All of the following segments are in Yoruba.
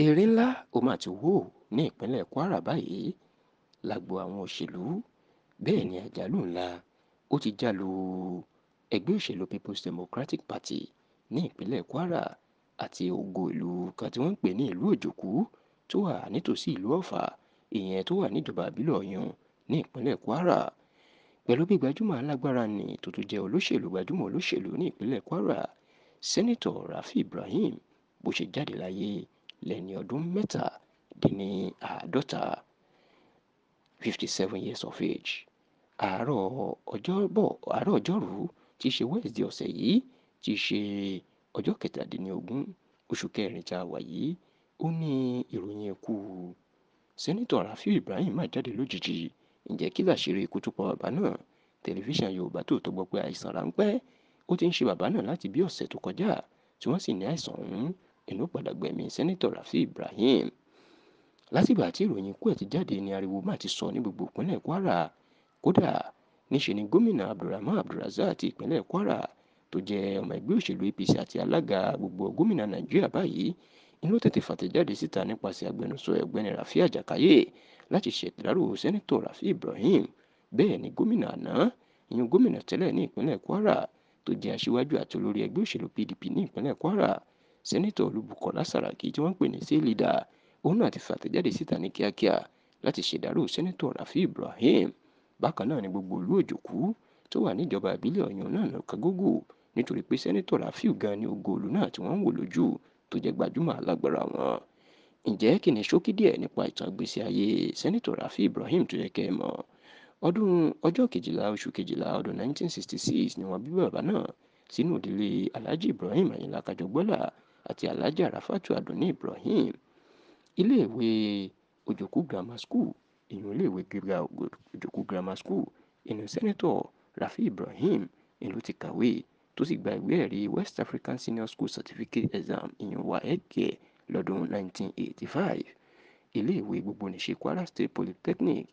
Erin ńlá ó mà ti wó ní ìpínlẹ̀ Kwara báyìí lágbo àwọn òṣèlú. Bẹ́ẹ̀ ni àjálù ńlá ó ti já lu ẹgbẹ́ òṣèlú People's Democratic Party ní ìpínlẹ̀ Kwara àti ògo ìlú kan tí wọ́n ń pè ní ìlú Òjòkú tó wà nítòsí ìlú Ọ̀fà, ìyẹn tó wà níjọba ìbílẹ̀ Ọ̀yún ní ìpínlẹ̀ Kwara. Pẹ̀lú bí gbajúmọ̀ alágbára nì tó tún jẹ́ gbajúmọ̀ olóṣèlú ní ìpínlẹ̀ Kwara, Sẹ́nitọ̀ Rafi Ibrahim bó ṣe jáde láyé lẹ́ni ọdún mẹ́tàdínláàádọ́ta 57 years of age. Àárọ̀ ọjọ́rú tí í ṣe Wednesday ọ̀sẹ̀ yìí tí í ṣe ọjọ́ kẹtàdínlógún oṣù kẹrin tá a wà yìí, ó ní ìròyìn ikú Sẹ́nitọ̀ Rafi Ibrahim máa jáde lójijì. Ǹjẹ́ kí làṣírí ikú tó pa bàbá náà? Tẹlifíṣàn Yorùbá Tòótọ́ gbọ́ pé àìsàn ráńpẹ́ ó ti ń ṣe bàbá náà láti bí ọ̀sẹ̀ tó kọjá tí wọ́n sì ní àìsàn ọ̀hún inú padà gbẹ̀mí Sẹ́nitọ̀ Rafi Ibrahim. Látìgbà tí ìròyìn ikú ẹ̀ ti jáde ni ariwo máa ti sọ ní gbogbo ìpínlẹ̀ Kwara. Kódà níṣe ni gómìnà Abdulrahman Abdulrazak ti ìpínlẹ̀ Kwara tó jẹ́ ọmọ ẹgbẹ́ òṣèlú APC àti alága gbogbo gómìnà Nàìjíríà báyìí inú tètè fàtẹ̀jáde síta nípasẹ̀ agbẹnusọ ọ̀gbẹ́ni Rafi Àjàkáyé láti ṣèdárò Sẹ́nitọ̀ Rafi Ibrahim. Bẹ́ẹ̀ ni gómìnà àná, gómìnà tẹ́lẹ̀ ní ìpínlẹ̀ Kwara tó jẹ́ aṣíwájú àti olórí ẹgbẹ́ òṣèlú PDP ní ìpínlẹ̀ Kwara, Sẹ́nitọ̀ Olúbùkọ́lá Sàràkí tí wọ́n ń pè ní Say Leader, òun náà ti fàtẹ̀jáde síta ní kíákíá láti ṣèdárò Sẹ́nitọ̀ Rafi Ibrahim. Bákan náà ni gbogbo ìlú Òjòkú tó wà níjọba ìbílẹ̀ Ọ̀yún náà ló ka gógó nítorí pé Sẹ́nitọ̀ Rafi gan ni ògo ìlú náà tí wọ́n ń wò lójú tó jẹ́ gbajúmọ̀ alágbára wọn. Ǹjẹ́ kí ni ṣókí díẹ̀ nípa ìtàn ìgbésí ayé Sẹ́nitọ̀ Rafi Ibrahim tó yẹ kẹ́ ẹ mọ̀? Ọjọ́ kejìlá oṣù kejìlá ọdún 1966 ni wọ́n bí bàbá náà sínú ìdílé Alhaji Ibrahim Ayinla Kajọgbọ́lá àti Alhaja Rafatu Adunni Ibrahim. Iléèwé Òjòkú Grammar School, iléèwé gíga Òjòkú Grammar School, Sẹ́nitọ̀ Rafi Ibrahim ló ti kàwé tó sì gba ìwé ẹ̀rí West African Senior School Certificate Exam WAEC lọ́dún 1985. Iléèwé gbogbonìṣe Kwara State Polytechnic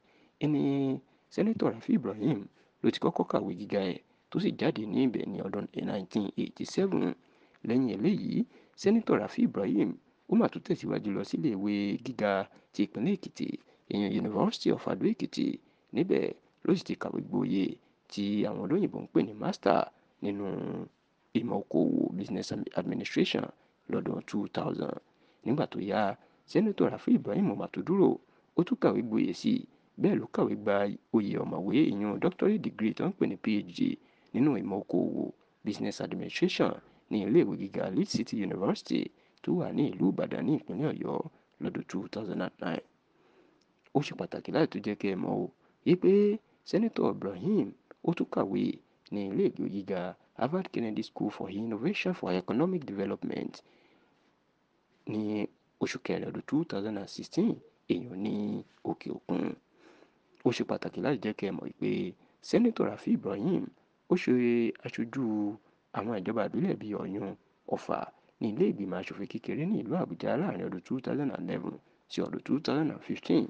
Sẹ́nitọ̀ Rafi Ibrahim ló ti kọ́kọ́ kàwé gíga ẹ̀ tó sì jáde ní ibẹ̀ ní ọdún 1987. Lẹ́yìn eléyìí, Sẹ́nitọ̀ Rafi Ibrahim ó mà tún tẹ̀síwájú lọ sílé ìwé gíga ti ìpínlẹ̀ Èkìtì, University of Ado Ekiti. Níbẹ̀ ló sì ti kàwé gboyè tí àwọn olóyìnbó ń pè ní Master nínú ìmọ̀ okòwò Business Administration lọ́dún 2000. Nígbà tó yá, Sẹ́nitọ̀ Rafi Ibrahim mà tó dúró, ó tún kàwé gboyè sí i. Bẹ́ẹ̀ ló kàwé gba oyè ọ̀mọ̀wé doctorate degree tó ń pè ní PhD nínú ìmọ̀ okòwò Business Administration ní iléèwé gíga Lead City University tó wà ní ìlú Ìbàdàn ní ìpínlẹ̀ Ọ̀yọ́ lọ́dún 2009. Ó ṣe pàtàkì láti tó jẹ́ kí ẹ mọ̀ wípé Sẹ́nitọ̀ Ibrahim ó tún kàwé ní iléèwé gíga Harvard Kennedy School for Innovation for Economic Development ní oṣù kẹrin ọdún 2016 ní òkè òkun. Ó ṣe pàtàkì láti jẹ́ kí ẹ mọ̀ wípé Sẹ́nitọ̀ Rafi Ibrahim ó ṣe aṣojú àwọn ìjọba ìbílẹ̀ bíi Ọ̀yún, Ọ̀fà ní ilé ìgbìmọ̀ aṣòfin kékeré ní ìlú Àbújá láàrin ọdún 2011 sí ọdún 2015.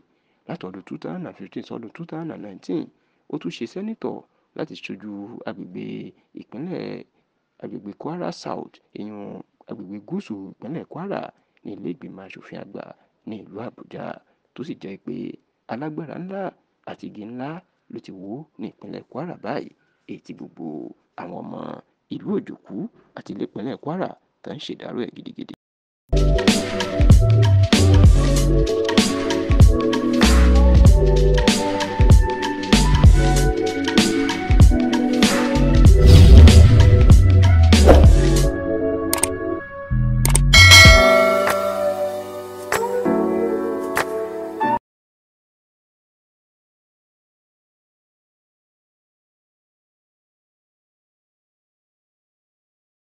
Láti ọdún 2015 sí ọdún 2019, ó tún ṣe sẹ́nitọ̀ láti ṣojú agbègbè Kwara South, agbègbè gúúsù ìpínlẹ̀ Kwara ní ilé ìgbìmọ̀ aṣòfin àgbà ní ìlú Àbújá, tó sì jẹ́ pé alágbára ńlá àti igi ńlá ló ti wó ní ìpínlẹ̀ Kwara báyìí, èyí tí gbogbo àwọn ọmọ ìlú Òjòkú àti ìpínlẹ̀ Kwara tó ń ṣèdárò ẹ̀ gidigidi.